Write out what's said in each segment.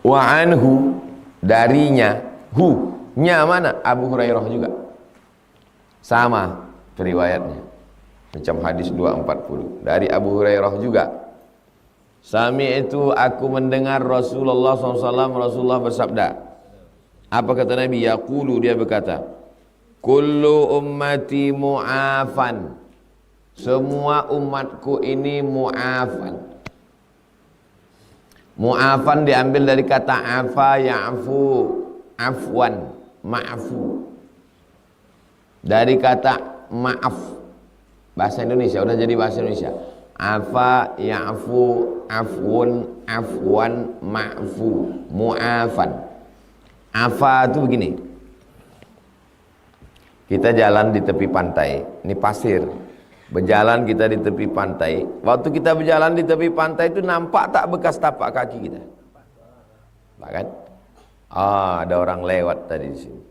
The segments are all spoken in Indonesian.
Wa anhu, darinya, nya mana? Abu Hurairah juga. Sama riwayatnya. Macam hadis 240 dari Abu Hurairah juga. Sami itu aku mendengar Rasulullah SAW, Rasulullah bersabda. Apa kata Nabi? Yaqulu, dia berkata, kullu ummati mu'afan, semua umatku ini mu'afan. Mu'afan diambil dari kata afa ya'fu, afwan, ma'fu. Dari kata maaf, bahasa Indonesia, udah jadi bahasa Indonesia. Afa ya'fu, afwun, afwan, ma'fu, mu'afan. Afa itu begini, kita jalan di tepi pantai, ini pasir, berjalan kita di tepi pantai. Waktu kita berjalan di tepi pantai itu nampak tak bekas tapak kaki kita? Kan? Ada orang lewat tadi di sini.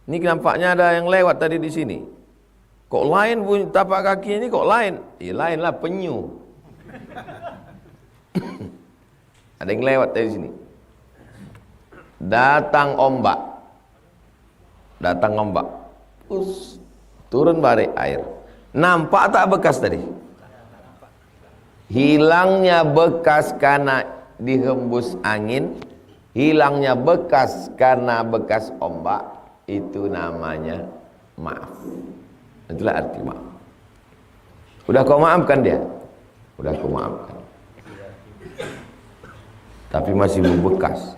Ini nampaknya ada yang lewat tadi di sini. Kok lain bunyi tapak kaki ini, kok lain? Ya lainlah, penyu. Ada yang lewat dari sini. Datang ombak, turun balik air. Nampak tak bekas tadi? Hilangnya bekas karena dihembus angin, hilangnya bekas karena bekas ombak, itu namanya maaf. Itulah arti maaf. Udah kau maafkan dia? Udah kau maafkan. Tapi masih membekas.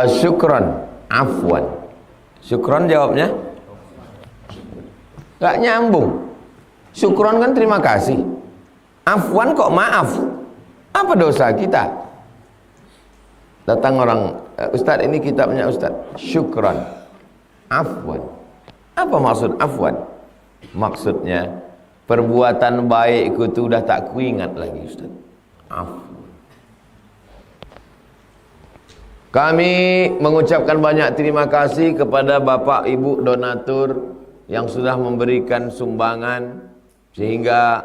Syukron, afwan. Syukron jawabnya gak nyambung. Syukron kan terima kasih, afwan kok maaf. Apa dosa kita? Datang orang, Ustaz ini kitabnya Ustaz, syukron, afwan. Apa maksud afwan? Maksudnya perbuatan baikku itu udah tak kuingat lagi Ustaz. Afwan. Kami mengucapkan banyak terima kasih kepada Bapak Ibu donatur yang sudah memberikan sumbangan sehingga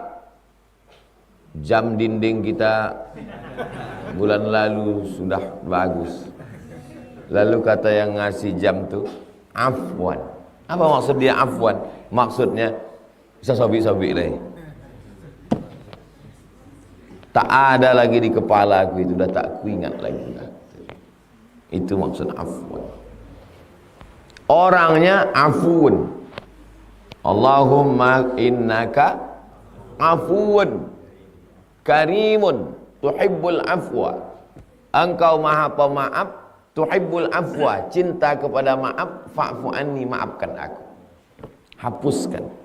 jam dinding kita bulan lalu sudah bagus. Lalu kata yang ngasih jam tuh afwan. Apa maksud dia afwan? Maksudnya bisa sobik-sobik lagi. Tak ada lagi di kepala aku, itu dah tak kuingat lagi. Itu maksud afwan. Orangnya afun. Allahumma innaka afun karimun tuhibbul afwa. Engkau maha pemaaf, tuhibbul afwa, cinta kepada maaf, fa'fu anni, maafkan aku. Hapuskan.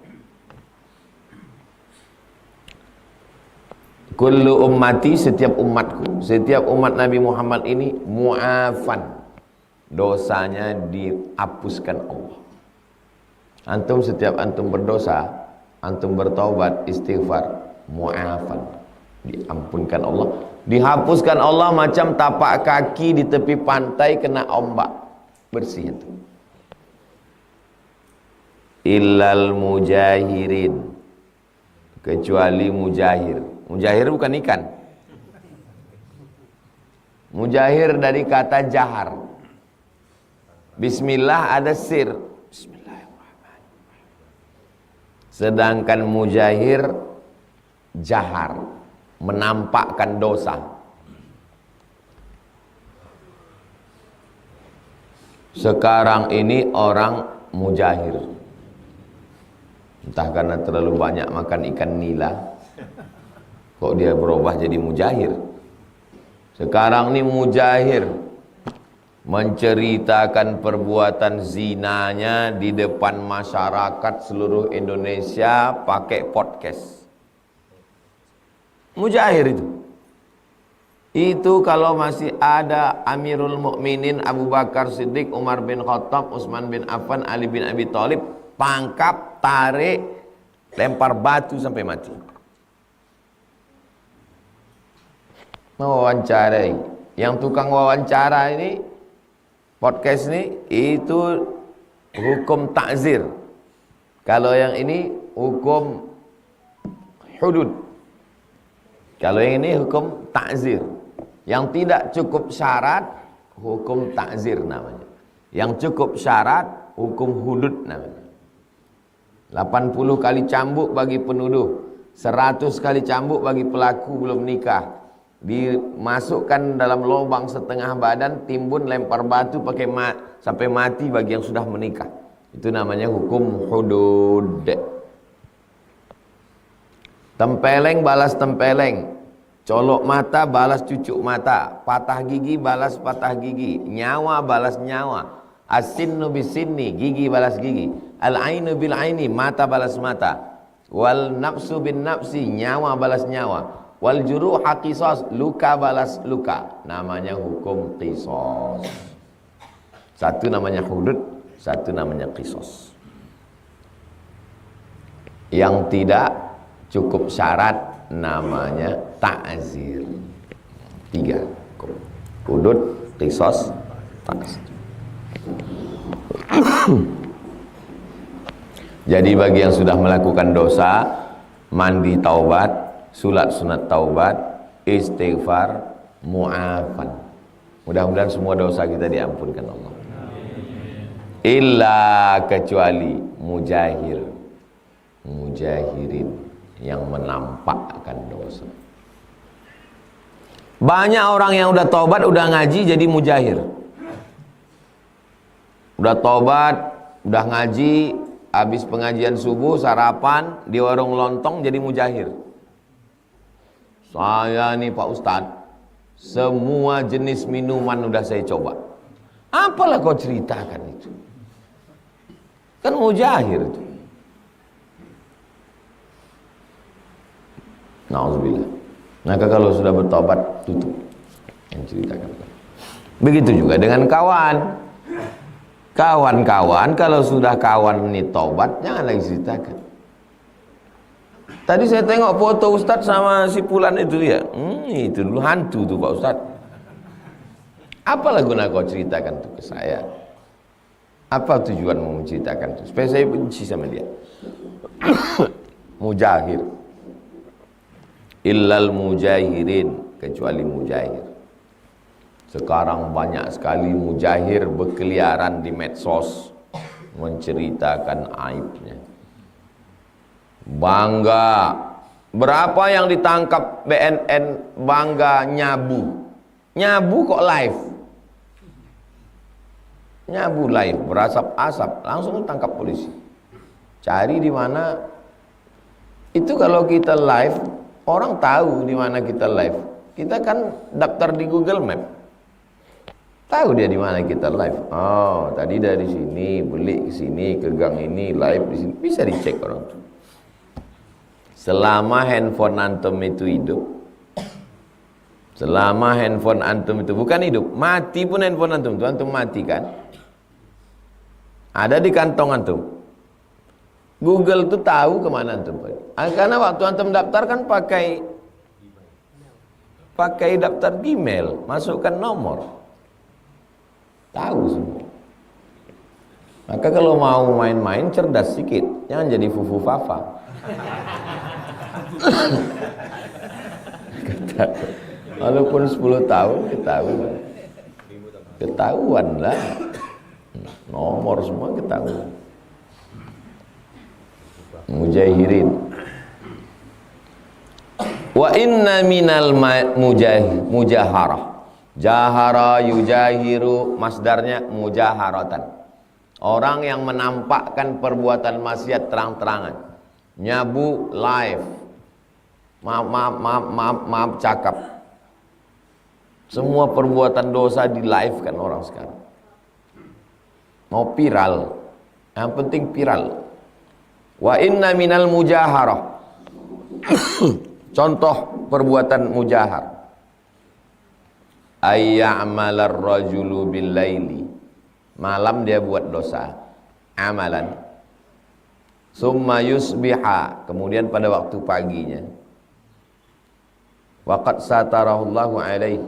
Kullu ummati, setiap umatku, setiap umat Nabi Muhammad ini mu'afan, dosanya dihapuskan Allah. Antum setiap antum berdosa, antum bertaubat, istighfar, mu'afan, diampunkan Allah, dihapuskan Allah macam tapak kaki di tepi pantai kena ombak, bersih itu. Illal mujahirin, kecuali mujahir. Mujahir bukan ikan. Mujahir dari kata jahar. Bismillah ada sir. Bismillahirrahmanirrahim. Sedangkan mujahir jahar, menampakkan dosa. Sekarang ini orang mujahir, entah karena terlalu banyak makan ikan nila, kok dia berubah jadi mujahir. Sekarang ini mujahir menceritakan perbuatan zinanya di depan masyarakat seluruh Indonesia pakai podcast. Mujahir itu kalau masih ada Amirul Mukminin Abu Bakar Siddiq, Umar bin Khattab, Utsman bin Affan, Ali bin Abi Thalib, tangkap, tarik, lempar batu sampai mati. Mewawancarai, yang tukang wawancara ini, podcast ini, itu hukum takzir. Kalau yang ini hukum hudud. Kalau yang ini hukum ta'zir. Yang tidak cukup syarat, hukum ta'zir namanya. Yang cukup syarat, hukum hudud namanya. 80 kali cambuk bagi penuduh, 100 kali cambuk bagi pelaku belum nikah, dimasukkan dalam lubang setengah badan, timbun, lempar batu pakai sampai mati bagi yang sudah menikah. Itu namanya hukum hudud. Tempeleng balas tempeleng, colok mata balas cucuk mata, patah gigi balas patah gigi, nyawa balas nyawa, as-sinnu bis-sinni, gigi balas gigi, al-ainu bil-aini, mata balas mata, wal nafsu bin nafsi, nyawa balas nyawa, wal juruha qisas, luka balas luka. Namanya hukum qisas. Satu namanya hudud, satu namanya qisas. Yang tidak cukup syarat namanya ta'zir. 3. Hudud, qisas, ta'zir. Jadi bagi yang sudah melakukan dosa, mandi taubat, sulat sunat taubat, istighfar, mu'afan. Mudah-mudahan semua dosa kita diampunkan Allah. Illa kecuali mujahirin yang menampakkan dosa. Banyak orang yang udah taubat, udah ngaji jadi mujahir. Udah taubat, udah ngaji, habis pengajian subuh, sarapan di warung lontong jadi mujahir. Saya nih Pak Ustadz, semua jenis minuman udah saya coba. Apalah kau ceritakan itu? Kan mujahir itu. Nauzubillah. Maka kalau sudah bertobat, tutup yang ceritakan. Begitu juga dengan kawan. Kawan-kawan kalau sudah kawan ini tobat, jangan lagi ceritakan. Tadi saya tengok foto Ustadz sama si Fulan itu ya. Itu dulu hantu tuh Pak Ustadz. Apalah guna kau ceritakan itu ke saya? Apa tujuanmu menceritakan itu? Supaya saya benci sama dia. Mujahir. Illal mujahirin, kecuali mujahir. Sekarang banyak sekali mujahir berkeliaran di medsos menceritakan aibnya. Bangga. Berapa yang ditangkap BNN bangga nyabu. Nyabu kok live. Nyabu live, berasap-asap, langsung tangkap polisi. Cari di mana. Itu kalau kita live, orang tahu di mana kita live. Kita kan daftar di Google Map. Tahu dia di mana kita live. Oh, tadi dari sini, beli ke sini, ke gang ini, live di sini. Bisa dicek orang itu. Selama handphone antum itu hidup, selama handphone antum itu bukan hidup, mati pun handphone antum itu, antum mati kan? Ada di kantong antum. Google tuh tahu kemana antum pergi. Karena waktu antum daftar kan pakai daftar Gmail, masukkan nomor. Tahu semua. Maka kalau mau main-main cerdas sedikit, jangan jadi fufu fafa. Walaupun 10 tahun ketahuan lah. Nomor semua ketahuan. Mujahirin. Wa inna minal mujaharah. Jahara yujahiru, masdarnya mujaharatan. Orang yang menampakkan perbuatan maksiat terang-terangan. Nyabu live. Maaf cakap. Semua perbuatan dosa di live kan orang sekarang. Mau viral. Yang penting viral. Wa inna minal mujaharah. Contoh perbuatan mujahar. Ayya'malar rajulu bil laili. Malam dia buat dosa. Amalan. Summa yusbiha. Kemudian pada waktu paginya. Waqad satarahullahu alaih.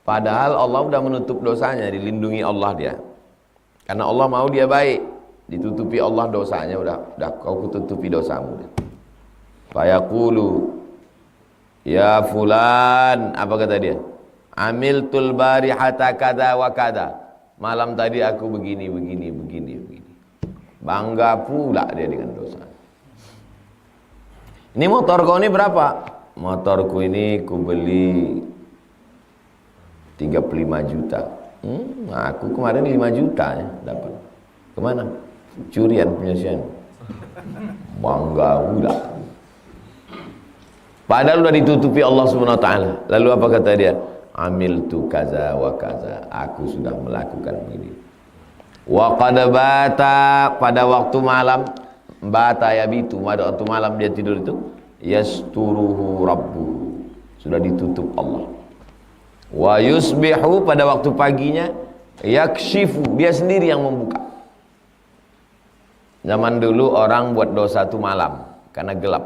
Padahal Allah sudah menutup dosanya, dilindungi Allah dia. Karena Allah mau dia baik, ditutupi Allah dosanya, udah kau kututupi dosamu. Fayaqulu, Ya fulan, apa kata dia? Amiltul barihata kada wa kada. Malam tadi aku begini. Bangga pula dia dengan dosa. Ini motor kau ini berapa? Motorku ini ku beli 35 juta. Aku kemarin 5 juta ya dapat. Kemana? Curian penyelesaian. Bangga pula. Padahal sudah ditutupi Allah Subhanahu wa taala. Lalu apa kata dia? Amiltu kaza wa kaza. Aku sudah melakukan begini. Wa qad bata, pada waktu malam, bata yabitu, pada waktu malam dia tidur itu, yasturuhu rabbuhu, sudah ditutup Allah. Wa yusbihu, pada waktu paginya, yakshifu, dia sendiri yang membuka. Zaman dulu orang buat dosa itu malam karena gelap.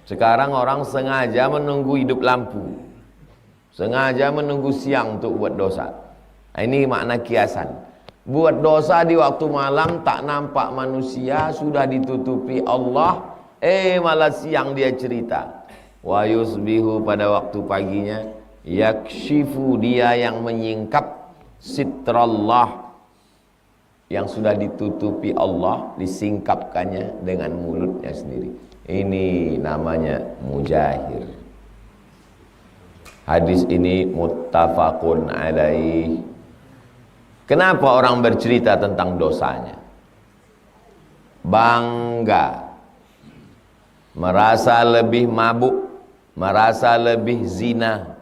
Sekarang orang sengaja menunggu hidup lampu, sengaja menunggu siang untuk buat dosa. Ini makna kiasan. Buat dosa di waktu malam tak nampak manusia, sudah ditutupi Allah, malah siang dia cerita. Wa yusbihu, pada waktu paginya, yakshifu, dia yang menyingkap sitrallah, yang sudah ditutupi Allah, disingkapkannya dengan mulutnya sendiri. Ini namanya mujahir. Hadis ini muttafaqun alaih. Kenapa orang bercerita tentang dosanya? Bangga, merasa lebih mabuk, merasa lebih zina.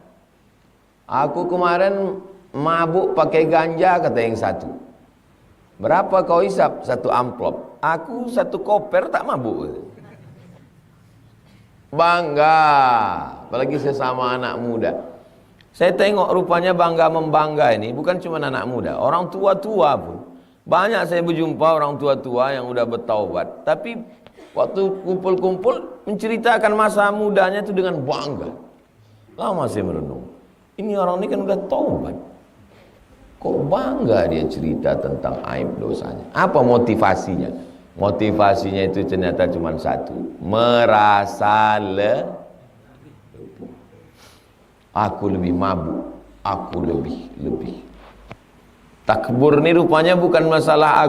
Aku kemarin mabuk pakai ganja, kata yang satu. Berapa kau hisap? 1 amplop. Aku 1 koper tak mabuk. Bangga, apalagi sesama anak muda. Saya tengok rupanya bangga-membangga ini bukan cuma anak muda, orang tua-tua pun. Banyak saya berjumpa orang tua-tua yang udah bertaubat, tapi waktu kumpul-kumpul menceritakan masa mudanya itu dengan bangga. Lama saya merenung, ini orang ini kan udah taubat, kok bangga dia cerita tentang aib dosanya? Apa motivasinya? Motivasinya itu ternyata cuma satu, merasa aku lebih mabuk, aku lebih. Takbur ini rupanya bukan masalah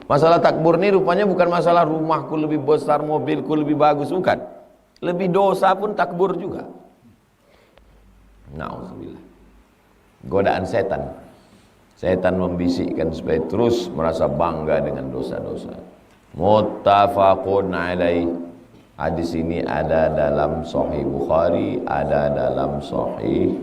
masalah takbur ini rupanya bukan masalah rumahku lebih besar, mobilku lebih bagus, bukan. Lebih dosa pun takbur juga. Nauzubillah. Godaan setan. Setan membisikkan supaya terus merasa bangga dengan dosa-dosa. Muttafaqun alaih. Hadis ini ada dalam Sahih Bukhari, ada dalam Sahih